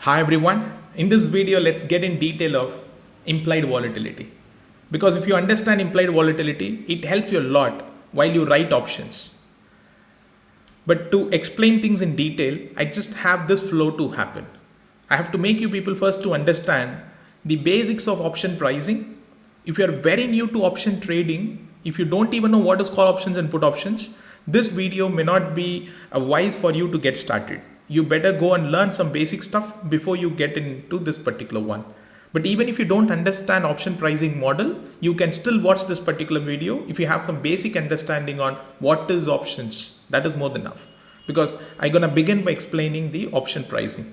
Hi everyone. In this video, let's get in detail of implied volatility. Because if you understand implied volatility, it helps you a lot while you write options. But to explain things in detail, I just have this flow to happen. I have to make you people first to understand the basics of option pricing. If you are very new to option trading, if you don't even know what is call options and put options, this video may not be wise for you to get started. You better go and learn some basic stuff before you get into this particular one. But even if you don't understand option pricing model, you can still watch this particular video if you have some basic understanding on what is options. That is more than enough. Because I'm gonna begin by explaining the option pricing.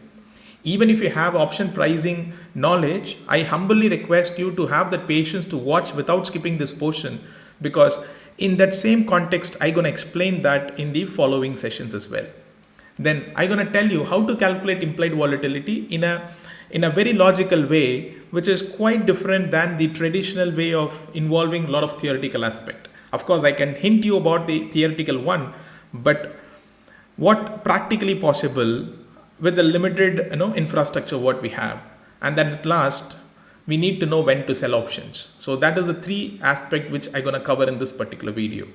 Even if you have option pricing knowledge, I humbly request you to have the patience to watch without skipping this portion, because in that same context, I'm gonna explain that in the following sessions as well. Then I'm gonna tell you how to calculate implied volatility in a very logical way, which is quite different than the traditional way of involving a lot of theoretical aspect. Of course, I can hint you about the theoretical one, but what practically possible with the limited infrastructure what we have. And then at last, we need to know when to sell options. So that is the three aspect which I'm gonna cover in this particular video.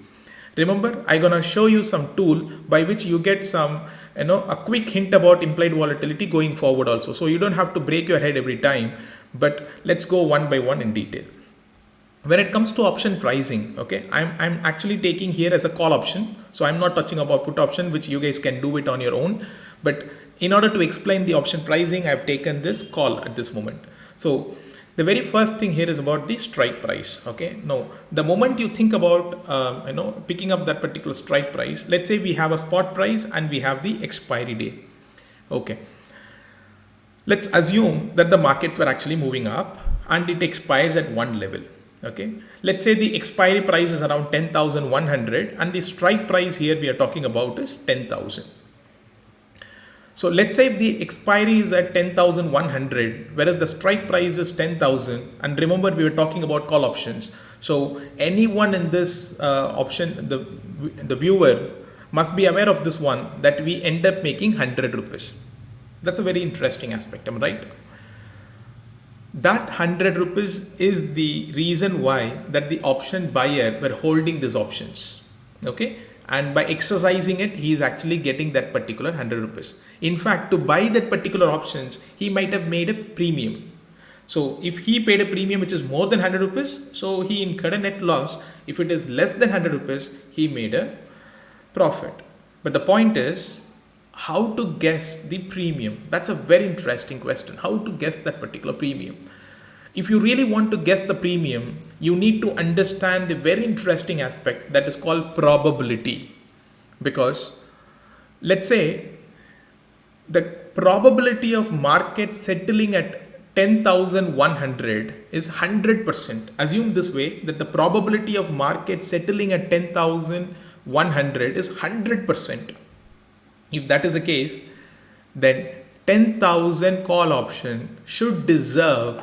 Remember, I'm gonna show you some tool by which you get some, a quick hint about implied volatility going forward also. So you don't have to break your head every time, but let's go one by one in detail. When it comes to option pricing, okay, I'm actually taking here as a call option. So I'm not touching about put option, which you guys can do it on your own. But in order to explain the option pricing, I've taken this call at this moment. So the very first thing here is about the strike price. Okay, now the moment you think about picking up that particular strike price, let's say we have a spot price and we have the expiry day. Okay, let's assume that the markets were actually moving up and it expires at one level. Okay, let's say the expiry price is around 10,100 and the strike price here we are talking about is 10,000. So let's say if the expiry is at 10,100, whereas the strike price is 10,000. And remember, we were talking about call options. So anyone in this option, the viewer must be aware of this one, that we end up making 100 rupees. That's a very interesting aspect, am I right? That 100 rupees is the reason why that the option buyer were holding these options. Okay. And by exercising it, he is actually getting that particular 100 rupees. In fact, to buy that particular options, he might have made a premium. So if he paid a premium which is more than 100 rupees, so he incurred a net loss. If it is less than 100 rupees, he made a profit. But the point is, how to guess the premium? That's a very interesting question. How to guess that particular premium? If you really want to guess the premium, you need to understand the very interesting aspect that is called probability. Because let's say the probability of market settling at 10,100 is 100%. Assume this way, that the probability of market settling at 10,100 is 100%. If that is the case, then 10,000 call option should deserve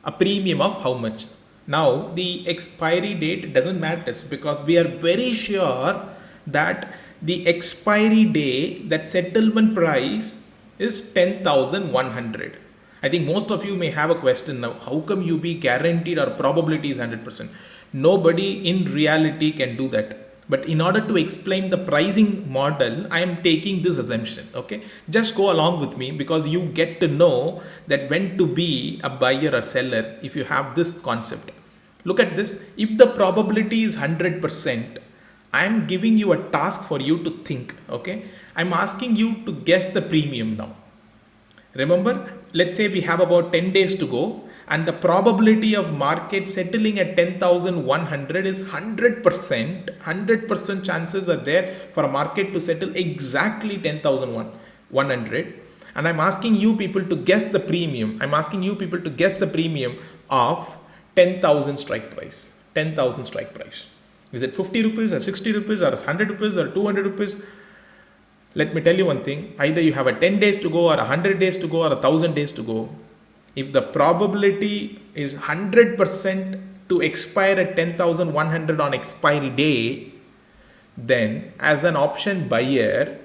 a premium of how much? Now the expiry date doesn't matter, because we are very sure that the expiry day, that settlement price is 10,100. I think most of you may have a question now, how come you be guaranteed or probability is 100%? Nobody in reality can do that. But in order to explain the pricing model, I am taking this assumption. Okay, just go along with me, because you get to know that when to be a buyer or seller if you have this concept. Look at this. If the probability is 100%, I am giving you a task for you to think. Okay, I'm asking you to guess the premium now. Remember, let's say we have about 10 days to go, and the probability of market settling at 10,100 is 100%. 100% chances are there for a market to settle exactly 10,100. And I'm asking you people to guess the premium. I'm asking you people to guess the premium of 10,000 strike price. 10,000 strike price. Is it 50 rupees or 60 rupees or 100 rupees or 200 rupees? Let me tell you one thing. Either you have a 10 days to go or 100 days to go or 1,000 days to go. If the probability is 100% to expire at 10,100 on expiry day, then as an option buyer,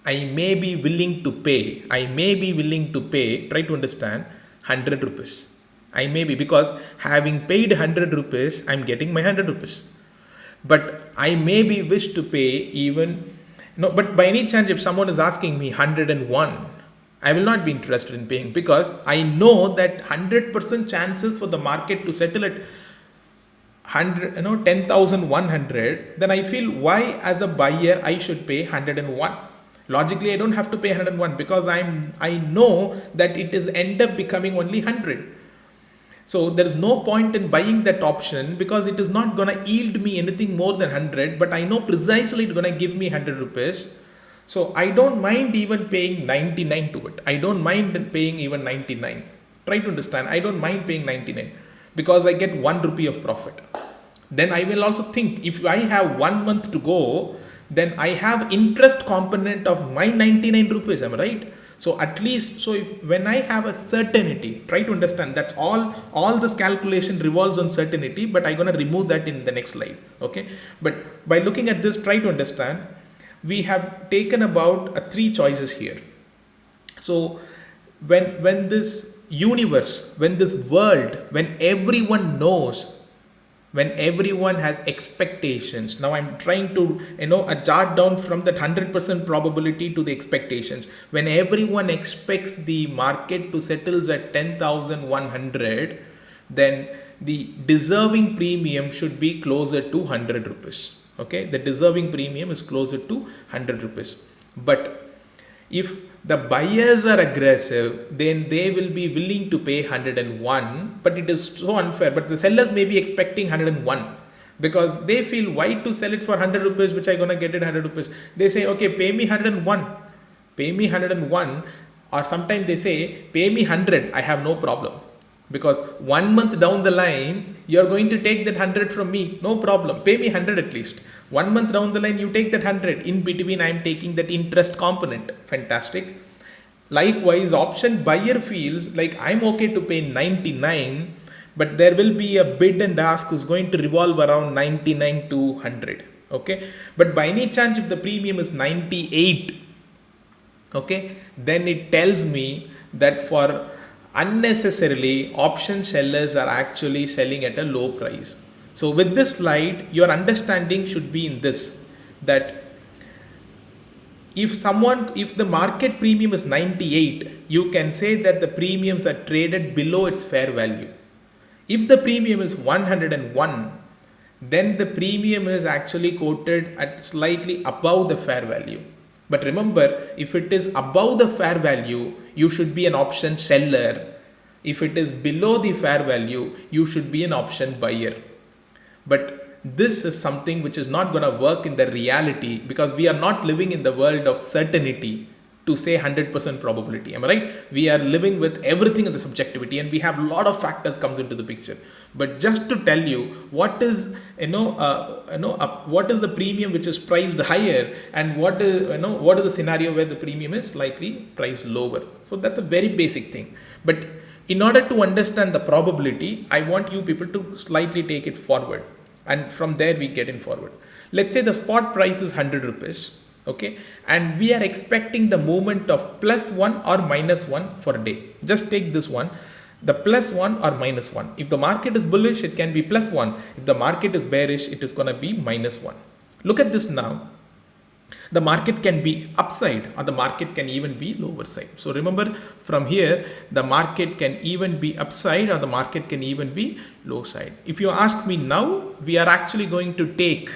I may be willing to pay. I may be willing to pay. Try to understand 100 rupees. I may be, because having paid 100 rupees, I'm getting my 100 rupees. But I may be wish to pay even, no, but by any chance, if someone is asking me 101, I will not be interested in paying, because I know that 100% chances for the market to settle at 10,100, then I feel why as a buyer I should pay 101. Logically, I don't have to pay 101 because I know that it is end up becoming only 100. So there is no point in buying that option because it is not going to yield me anything more than 100, but I know precisely it's going to give me 100 rupees. So I don't mind even paying 99 to it. I don't mind paying even 99. Try to understand. I don't mind paying 99 because I get 1 rupee of profit. Then I will also think, if I have 1 month to go, then I have interest component of my 99 rupees. Am I right? So at least, so if when I have a certainty, try to understand, that's all this calculation revolves on certainty, but I'm going to remove that in the next slide. Okay. But by looking at this, try to understand, we have taken about 3 choices here. So when this universe, when this world, when everyone knows, when everyone has expectations, now I'm trying to jot down from that 100% probability to the expectations. When everyone expects the market to settle at 10,100, then the deserving premium should be closer to 100 rupees. Okay, the deserving premium is closer to 100 rupees. But if the buyers are aggressive, then they will be willing to pay 101, but it is so unfair. But the sellers may be expecting 101 because they feel, why to sell it for 100 rupees, which I'm going to get it 100 rupees. They say, okay, pay me 101, pay me 101. Or sometimes they say, pay me 100, I have no problem. Because 1 month down the line, you're going to take that 100 from me, no problem. Pay me 100 at least. 1 month down the line, you take that 100. In between, I'm taking that interest component. Fantastic. Likewise, option buyer feels like I'm okay to pay 99, but there will be a bid and ask who's going to revolve around 99 to 100. Okay. But by any chance, if the premium is 98, okay, then it tells me that for unnecessarily option sellers are actually selling at a low price. So with this slide, your understanding should be in this, that if the market premium is 98, you can say that the premiums are traded below its fair value. If the premium is 101, then the premium is actually quoted at slightly above the fair value. But remember, if it is above the fair value, you should be an option seller. If it is below the fair value, you should be an option buyer. But this is something which is not going to work in the reality, because we are not living in the world of certainty to say 100% probability. Am I right? We are living with everything in the subjectivity, and we have a lot of factors comes into the picture. But just to tell you what is what is the premium which is priced higher, and what is the scenario where the premium is slightly priced lower. So that's a very basic thing. But in order to understand the probability, I want you people to slightly take it forward, and from there we get in forward. Let's say the spot price is 100 rupees. Okay, and we are expecting the movement of +1 or -1 for a day. Just take this one, the +1 or -1. If the market is bullish, it can be +1. If the market is bearish, it is going to be -1. Look at this now. The market can be upside, or the market can even be lower side. So remember, from here, the market can even be upside, or the market can even be low side. If you ask me now, we are actually going to take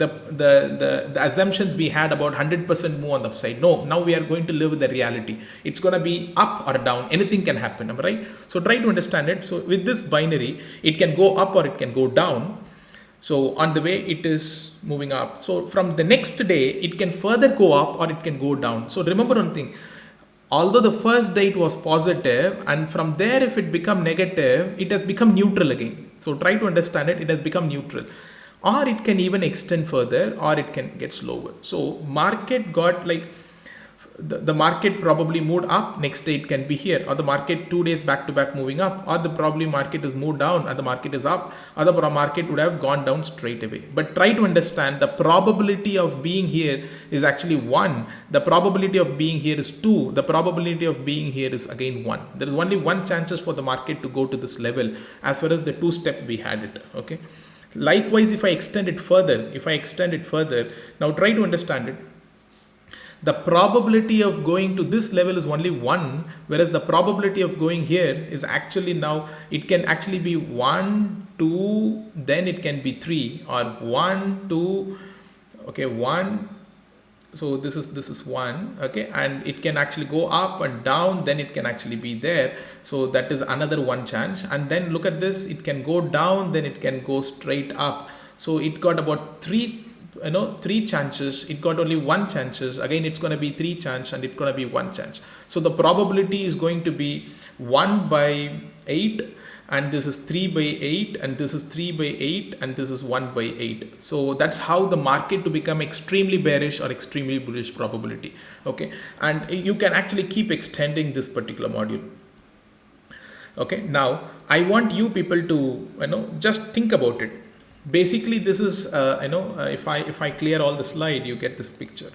the assumptions we had about 100% move on the upside. No, now we are going to live with the reality. It's going to be up or down. Anything can happen, right? So try to understand it. So with this binary, it can go up or it can go down. So on the way it is moving up. So from the next day, it can further go up or it can go down. So remember one thing, although the first day it was positive, and from there if it become negative, it has become neutral again. So try to understand it. It has become neutral. Or it can even extend further, or it can get slower. So market got like the market probably moved up, next day it can be here, or the market 2 days back to back moving up, or the probably market is moved down and the market is up, or the market would have gone down straight away. But try to understand the probability of being here is actually 1, the probability of being here is 2, the probability of being here is again 1. There is only one chances for the market to go to this level as far as the 2-step we had it. Okay. Likewise, if I extend it further, now try to understand it. The probability of going to this level is only 1, whereas the probability of going here is actually now, it can actually be 1, 2, then it can be 3, or 1, 2, okay, 1. So this is 1, okay, and it can actually go up and down, then it can actually be there. So that is another one chance. And then look at this, it can go down, then it can go straight up. So it got about 3 chances. It got only 1 chances. Again, it's going to be 3 chance, and it's going to be 1 chance. So the probability is going to be 1 by 8, and this is 3 by 8, and this is 3 by 8, and this is 1 by 8. So that's how the market to become extremely bearish or extremely bullish probability. Okay, and you can actually keep extending this particular module. Okay, now I want you people to just think about it. Basically, this is if I clear all the slide, you get this picture.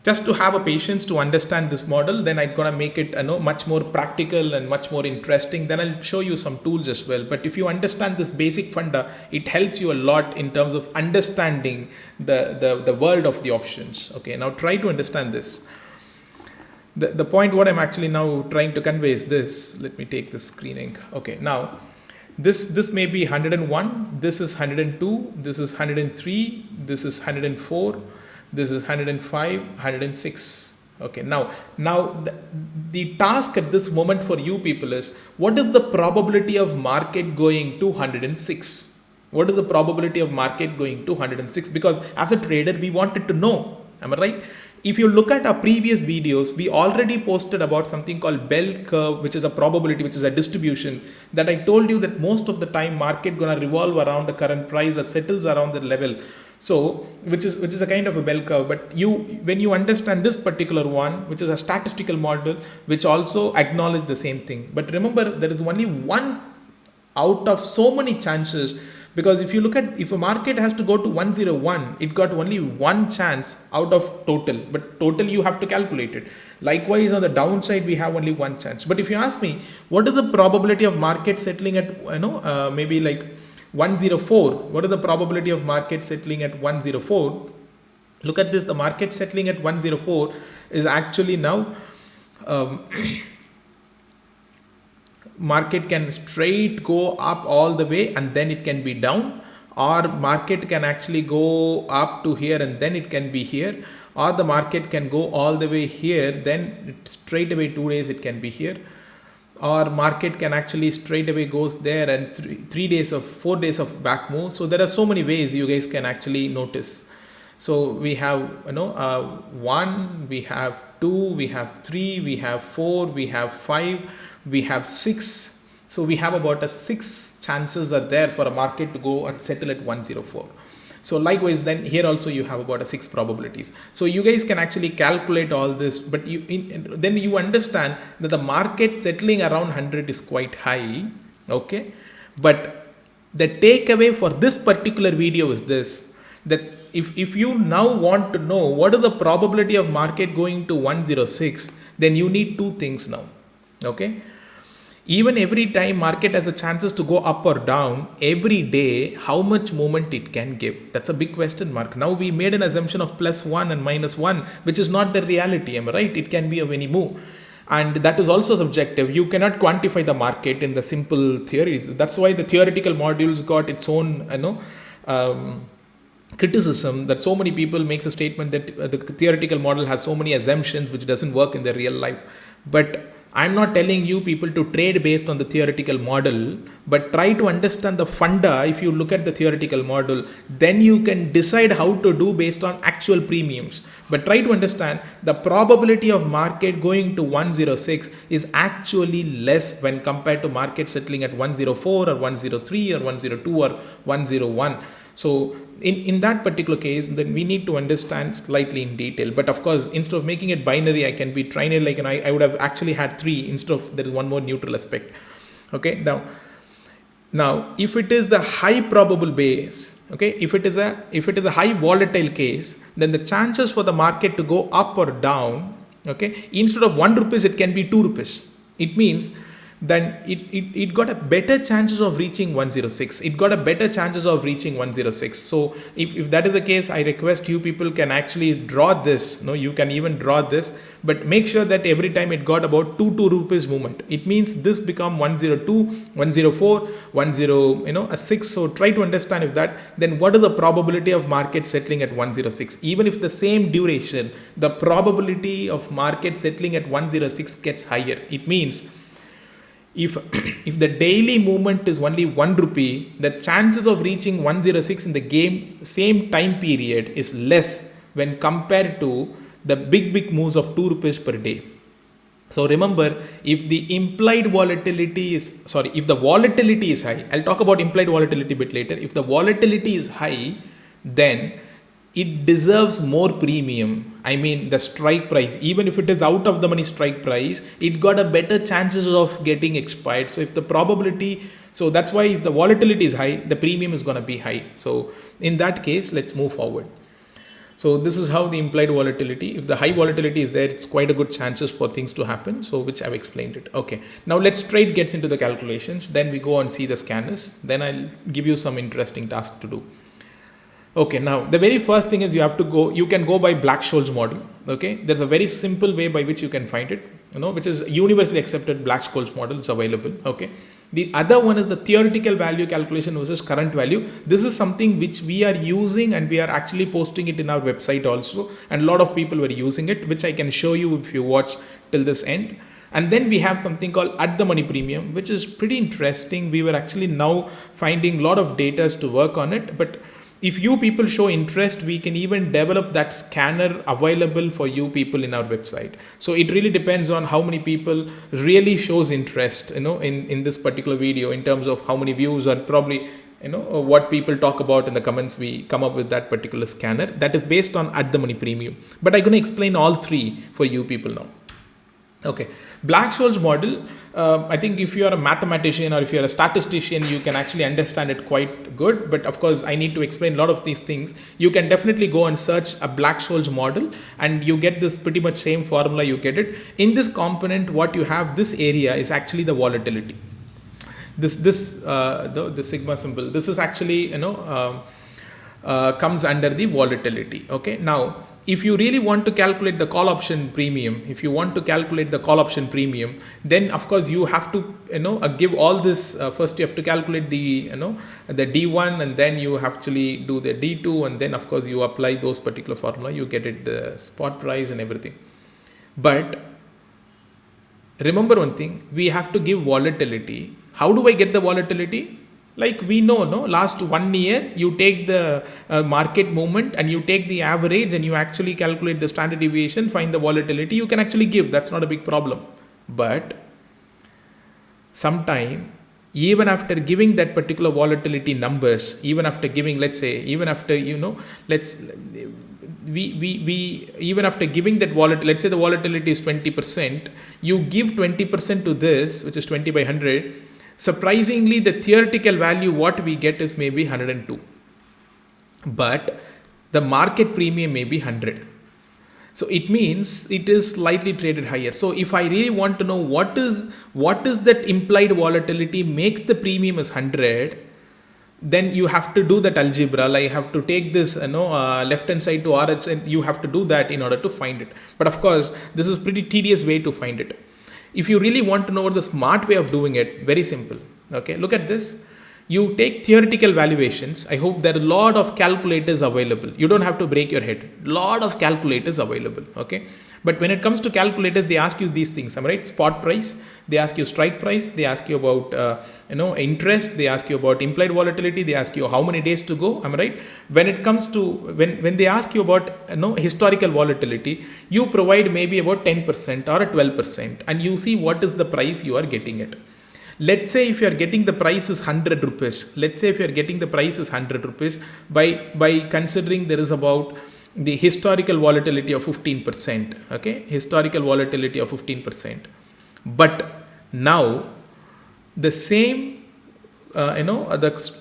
Just to have a patience to understand this model, then I'm gonna make it much more practical and much more interesting. Then I'll show you some tools as well. But if you understand this basic funda, it helps you a lot in terms of understanding the world of the options. Okay, now try to understand this. The point what I'm actually now trying to convey is this. Let me take the screening. Okay, now this may be 101, this is 102, this is 103, this is 104, this is 105, 106. Okay, now the task at this moment for you people is, what is the probability of market going to 106? What is the probability of market going to 106? Because as a trader, we wanted to know. Am I right? If you look at our previous videos, we already posted about something called bell curve, which is a probability, which is a distribution that I told you that most of the time market gonna revolve around the current price or settles around the level. So, which is a kind of a bell curve. But when you understand this particular one, which is a statistical model, which also acknowledge the same thing. But remember, there is only one out of so many chances. Because if you look at, if a market has to go to 101, it got only 1 chance out of total, but total you have to calculate it. Likewise, on the downside, we have only 1 chance. But if you ask me, what is the probability of market settling at, maybe like 104? What is the probability of market settling at 104? Look at this, the market settling at 104 is actually now, market can straight go up all the way and then it can be down, or market can actually go up to here and then it can be here, or the market can go all the way here, then straight away 2 days it can be here, or market can actually straight away goes there and 4 days of back move. So there are so many ways you guys can actually notice. So we have 1, we have 2, we have 3, we have 4, we have 5, we have 6. So we have about a 6 chances are there for a market to go and settle at 104. So likewise, then here also you have about a 6 probabilities. So you guys can actually calculate all this, but then you understand that the market settling around 100 is quite high. Okay, but the takeaway for this particular video is this, that if you now want to know what is the probability of market going to 106, then you need 2 things now. Okay, even every time market has a chances to go up or down every day, how much movement it can give? That's a big question mark. Now we made an assumption of +1 and -1, which is not the reality. Am I right? It can be of any move. And that is also subjective. You cannot quantify the market in the simple theories. That's why the theoretical modules got its own, criticism, that so many people makes a statement that the theoretical model has so many assumptions which doesn't work in the real life. But I'm not telling you people to trade based on the theoretical model, but try to understand the funda. If you look at the theoretical model, then you can decide how to do based on actual premiums. But try to understand the probability of market going to 106 is actually less when compared to market settling at 104 or 103 or 102 or 101. So in that particular case, then we need to understand slightly in detail. But of course, instead of making it binary, I can be trinary, like, and I would have actually had 3 instead of there is one more neutral aspect. Okay, now if it is a high probable base, okay, if it is a high volatile case, then the chances for the market to go up or down, okay, instead of 1 rupees, it can be 2 rupees. It means then it got a better chances of reaching 106. It got a better chances of reaching 106. So if that is the case, I request you people can actually draw this. No, you can even draw this, but make sure that every time it got about 2 rupees movement. It means this become 102, 104, 106. So try to understand if that, then what is the probability of market settling at 106? Even if the same duration, the probability of market settling at 106 gets higher. It means if the daily movement is only 1 rupee, the chances of reaching 106 in the same time period is less when compared to the big moves of 2 rupees per day. So remember, if the volatility is high, I'll talk about implied volatility a bit later. If the volatility is high, then it deserves more premium. I mean, the strike price, even if it is out of the money strike price, it got a better chances of getting expired. So if the probability, so that's why if the volatility is high, the premium is going to be high. So in that case, let's move forward. So this is how the implied volatility, if the high volatility is there, it's quite a good chances for things to happen. So which I've explained it. Okay. Now let's straight gets into the calculations. Then we go and see the scanners. Then I'll give you some interesting tasks to do. Okay, now the very first thing is you can go by Black-Scholes model. Okay, there's a very simple way by which you can find it, which is universally accepted Black-Scholes model. It's available. Okay, the other one is the theoretical value calculation versus current value. This is something which we are using and we are actually posting it in our website also. And a lot of people were using it, which I can show you if you watch till this end. And then we have something called at the money premium, which is pretty interesting. We were actually now finding a lot of data to work on it, but if you people show interest, we can even develop that scanner available for you people in our website. So it really depends on how many people really shows interest, in this particular video, in terms of how many views, or probably, what people talk about in the comments. We come up with that particular scanner that is based on at the money premium. But I'm going to explain all 3 for you people now. Okay, Black-Scholes model, I think if you are a mathematician or if you are a statistician, you can actually understand it quite good. But of course, I need to explain a lot of these things. You can definitely go and search a Black-Scholes model and you get this pretty much same formula, you get it. In this component, what you have, this area is actually the volatility. The sigma symbol, this is actually, comes under the volatility. Okay, now, if you really want to calculate the call option premium, then of course you have to, give all this. First you have to calculate the, the D1, and then you actually do the D2, and then of course you apply those particular formula, you get it, the spot price and everything. But remember one thing, we have to give volatility. How do I get the volatility? Like we know, last 1 year, you take the market movement and you take the average and you actually calculate the standard deviation, find the volatility, you can actually give. That's not a big problem. But sometime, even after giving that particular volatility numbers, even after giving, let's say, even after, even after giving that volatility, let's say the volatility is 20%, you give 20% to this, which is 20 by 100. Surprisingly, the theoretical value what we get is maybe 102, but the market premium may be 100. So it means it is slightly traded higher. So if I really want to know what is that implied volatility makes the premium is 100, then you have to do that algebra. Like you have to take this, left hand side to RH, and you have to do that in order to find it. But of course, this is pretty tedious way to find it. If you really want to know the smart way of doing it, very simple. Okay, look at this. You take theoretical valuations. I hope there are a lot of calculators available. You don't have to break your head. Lot of calculators available. Okay, but when it comes to calculators, they ask you these things. Am I right? Spot price. They ask you strike price. They ask you about interest. They ask you about implied volatility. They ask you how many days to go. Am I right? When it comes to when they ask you about historical volatility, you provide maybe about 10% or 12%, and you see what is the price you are getting it. Let's say if you are getting the price is 100 rupees. Let's say if you are getting the price is 100 rupees by considering there is about the historical volatility of 15%. Okay, historical volatility of 15%. But now the same, the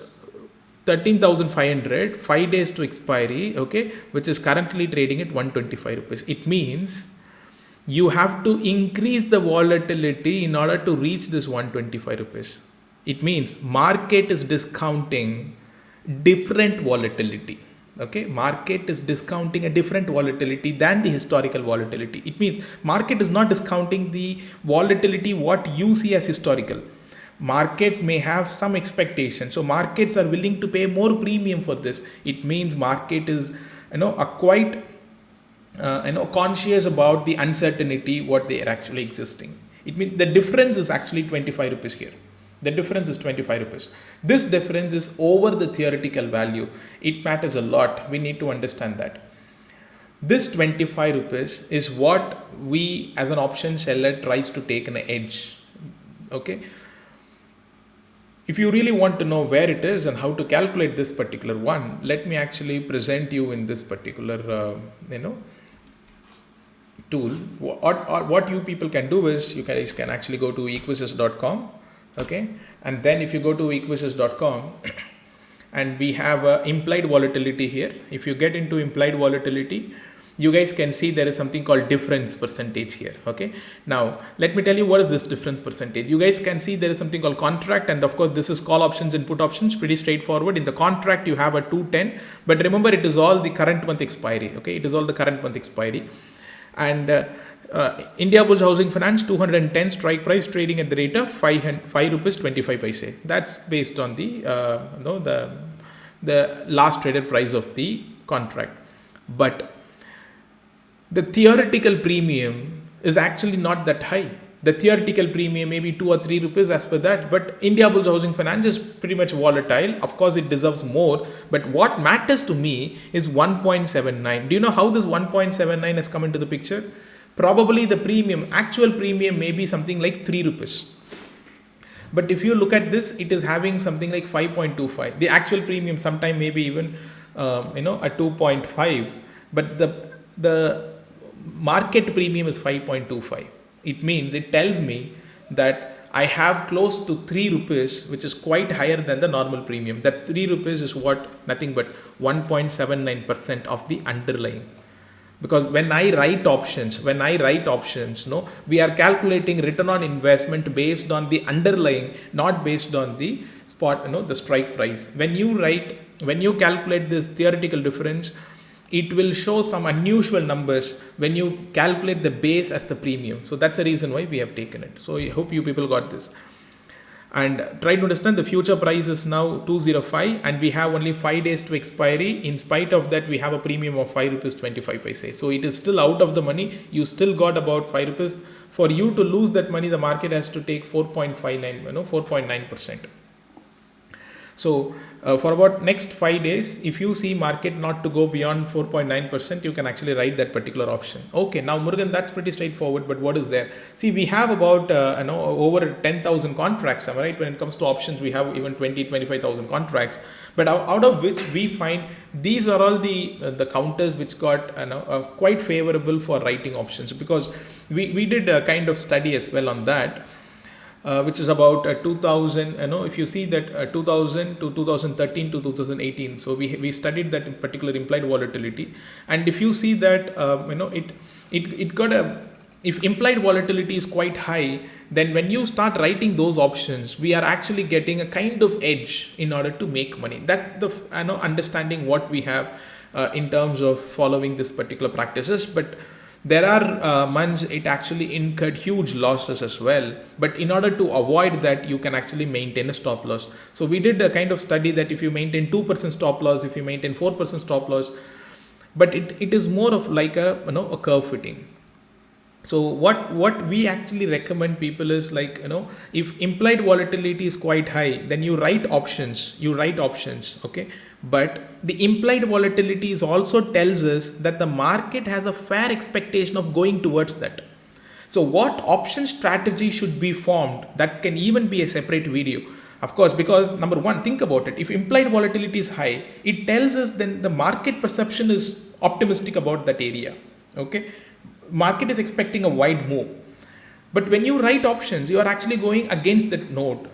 13,500, 5 days to expiry, okay, which is currently trading at 125 rupees. It means you have to increase the volatility in order to reach this 125 rupees. It means market is discounting different volatility. Okay, market is discounting a different volatility than the historical volatility. It means market is not discounting the volatility what you see as historical. Market may have some expectation, so markets are willing to pay more premium for this. It means market is quite conscious about the uncertainty what they are actually existing. It means the difference is actually 25 rupees here. The difference is 25 rupees. This difference is over the theoretical value. It matters a lot. We need to understand that. This 25 rupees is what we as an option seller tries to take an edge. Okay. If you really want to know where it is and how to calculate this particular one, let me actually present you in this particular, tool. What you people can do is you guys can actually go to equisys.com. Okay. And then if you go to equisys.com and we have implied volatility here. If you get into implied volatility, you guys can see there is something called difference percentage here. Okay. Now, let me tell you what is this difference percentage. You guys can see there is something called contract, and of course this is call options and put options, pretty straightforward. In the contract you have a 210, but remember it is all the current month expiry. Okay. It is all the current month expiry. And Indiabulls Housing Finance 210 strike price trading at the rate of 5 rupees 25 paise. That's based on the the last traded price of the contract. But the theoretical premium is actually not that high. The theoretical premium may be 2 or 3 rupees as per that, but Indiabulls Housing Finance is pretty much volatile. Of course, it deserves more, but what matters to me is 1.79. Do you know how this 1.79 has come into the picture? Probably the premium, actual premium may be something like 3 rupees. But if you look at this, it is having something like 5.25. The actual premium sometime maybe even a 2.5, but the market premium is 5.25. It means it tells me that I have close to 3 rupees, which is quite higher than the normal premium. That 3 rupees is what? Nothing but 1.79% of the underlying. Because when I write options, we are calculating return on investment based on the underlying, not based on the spot, the strike price. When you calculate this theoretical difference, it will show some unusual numbers when you calculate the base as the premium. So that's the reason why we have taken it. So I hope you people got this. And try to understand the future price is now 205 and we have only 5 days to expiry. In spite of that, we have a premium of 5 rupees 25 paise. So it is still out of the money. You still got about 5 rupees. For you to lose that money, the market has to take 4.9%. So for about next 5 days, if you see market not to go beyond 4.9%, you can actually write that particular option. Okay, now Murugan, that's pretty straightforward, but what is there? See, we have about over 10,000 contracts, am I right? When it comes to options, we have even 25,000 contracts. But out of which we find these are all the counters which got quite favorable for writing options, because we did a kind of study as well on that. Which is about 2000, if you see that 2000 to 2013 to 2018. So we studied that in particular implied volatility. And if you see that, it got if implied volatility is quite high, then when you start writing those options, we are actually getting a kind of edge in order to make money. That's the, understanding what we have in terms of following this particular practices. But there are months it actually incurred huge losses as well. But in order to avoid that, you can actually maintain a stop loss. So we did a kind of study that if you maintain 2% stop loss, if you maintain 4% stop loss, but it is more of like a curve fitting. So what we actually recommend people is like, if implied volatility is quite high, then you write options, okay? But the implied volatility is also tells us that the market has a fair expectation of going towards that. So what option strategy should be formed, that can even be a separate video. Of course, because number one, think about it. If implied volatility is high, it tells us then the market perception is optimistic about that area. Okay. Market is expecting a wide move. But when you write options, you are actually going against that node.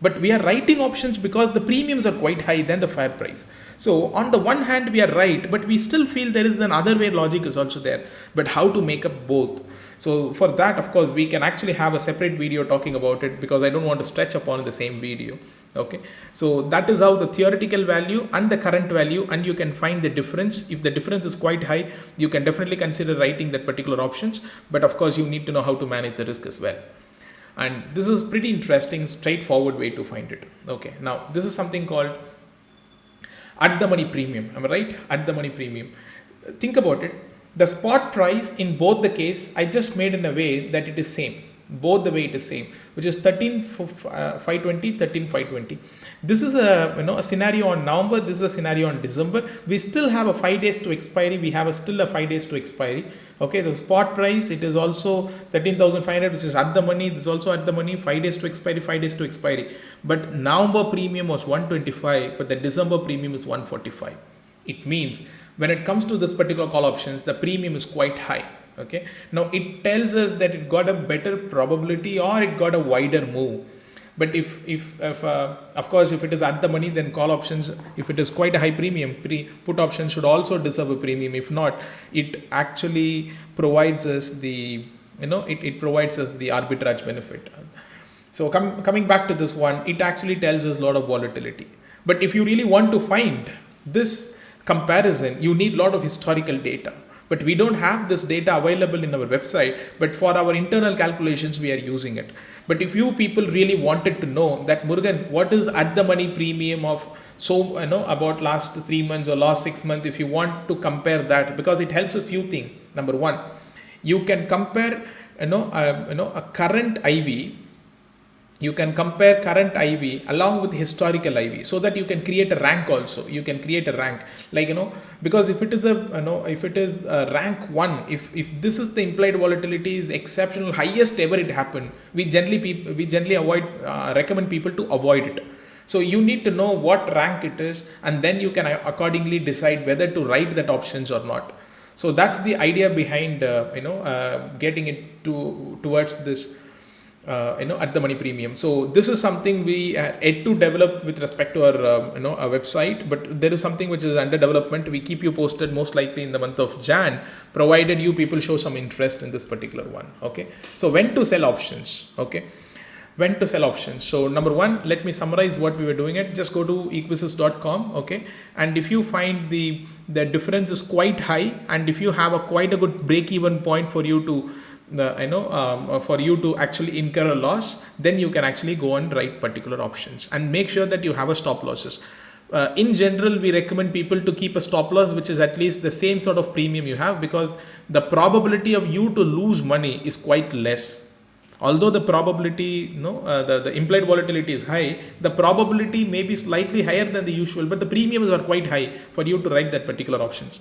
But we are writing options because the premiums are quite high than the fair price. So on the one hand, we are right, but we still feel there is another way logic is also there. But how to make up both? So for that, of course, we can actually have a separate video talking about it, because I don't want to stretch upon the same video. Okay, so that is how the theoretical value and the current value, and you can find the difference. If the difference is quite high, you can definitely consider writing that particular options. But of course, you need to know how to manage the risk as well. And this is pretty interesting, straightforward way to find it. Okay, now this is something called at the money premium. Am I right? At the money premium. Think about it. The spot price in both the case, I just made in a way that it is same. Both the way it is same, which is 13,520, 13,520. This is a scenario on November. This is a scenario on December. We still have a 5 days to expiry. We have still a 5 days to expiry. Okay, the spot price, it is also 13,500, which is at the money. This is also at the money. 5 days to expiry, 5 days to expiry. But November premium was 125, but the December premium is 145. It means when it comes to this particular call options, the premium is quite high. Okay, now it tells us that it got a better probability or it got a wider move. But if of course, if it is at the money, then call options, if it is quite a high premium, put options should also deserve a premium. If not, it actually provides us the, it provides us the arbitrage benefit. So coming back to this one, it actually tells us a lot of volatility. But if you really want to find this comparison, you need a lot of historical data. But we don't have this data available in our website, but for our internal calculations, we are using it. But if you people really wanted to know that, Murugan, what is at the money premium of, about last 3 months or last 6 months, if you want to compare that, because it helps a few things. Number one, you can compare, a current IV. You can compare current IV along with historical IV, so that you can create a rank also. You can create a rank, because if it is a rank 1, if this is the implied volatility is exceptional, highest ever it happened, we generally recommend people to avoid it. So you need to know what rank it is, and then you can accordingly decide whether to write that options or not. So that's the idea behind getting it towards this at the money premium. So this is something we had to develop with respect to our website, but there is something which is under development. We keep you posted most likely in the month of Jan, provided you people show some interest in this particular one. Okay, so when to sell options? Okay, when to sell options. So number one, let me summarize what we were doing it. Just go to equisys.com. Okay, and if you find the difference is quite high, and if you have quite a good break even point for you to for you to actually incur a loss, then you can actually go and write particular options, and make sure that you have a stop losses. In general, we recommend people to keep a stop loss which is at least the same sort of premium you have, because the probability of you to lose money is quite less. Although the probability, the implied volatility is high, the probability may be slightly higher than the usual, but the premiums are quite high for you to write that particular options.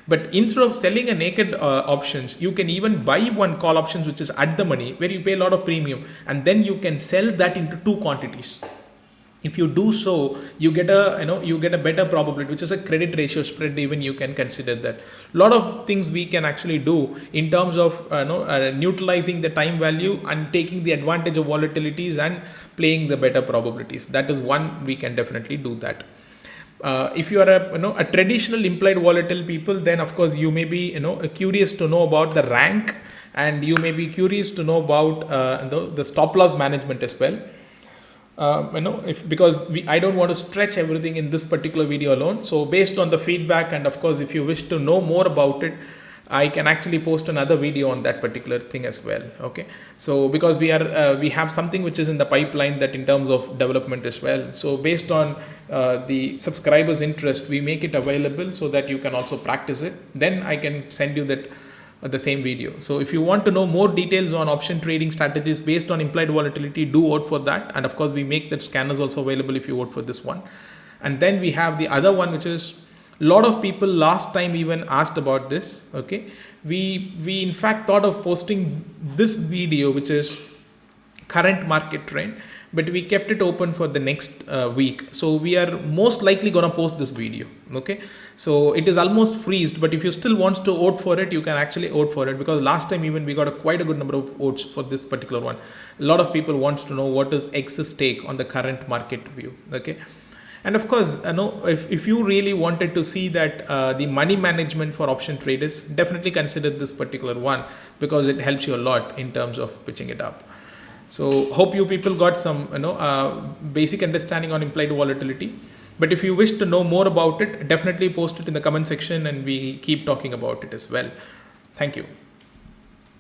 But instead of selling a naked options, you can even buy one call options which is at the money, where you pay a lot of premium, and then you can sell that into 2 quantities. If you do so, you get a better probability, which is a credit ratio spread. Even you can consider that. A lot of things we can actually do in terms of neutralizing the time value and taking the advantage of volatilities and playing the better probabilities. That is one, we can definitely do that. If you are a traditional implied volatile people, then of course you may be curious to know about the rank, and you may be curious to know about the stop loss management as well. Because I don't want to stretch everything in this particular video alone. So based on the feedback, and of course if you wish to know more about it, I can actually post another video on that particular thing as well. Okay, so because we have something which is in the pipeline, that in terms of development as well. So based on the subscribers' interest, we make it available so that you can also practice it. Then I can send you that the same video. So if you want to know more details on option trading strategies based on implied volatility, do vote for that. And of course we make that scanners also available if you vote for this one. And then we have the other one, which is lot of people last time even asked about this. Okay, we in fact thought of posting this video, which is current market trend, but we kept it open for the next week. So we are most likely gonna post this video. Okay, so it is almost freezed, but if you still want to vote for it, you can actually vote for it, because last time even we got quite a good number of votes for this particular one. A lot of people wants to know what is X's take on the current market view. Okay. And of course, if you really wanted to see that the money management for option traders, definitely consider this particular one, because it helps you a lot in terms of pitching it up. So hope you people got some basic understanding on implied volatility. But if you wish to know more about it, definitely post it in the comment section and we keep talking about it as well. Thank you.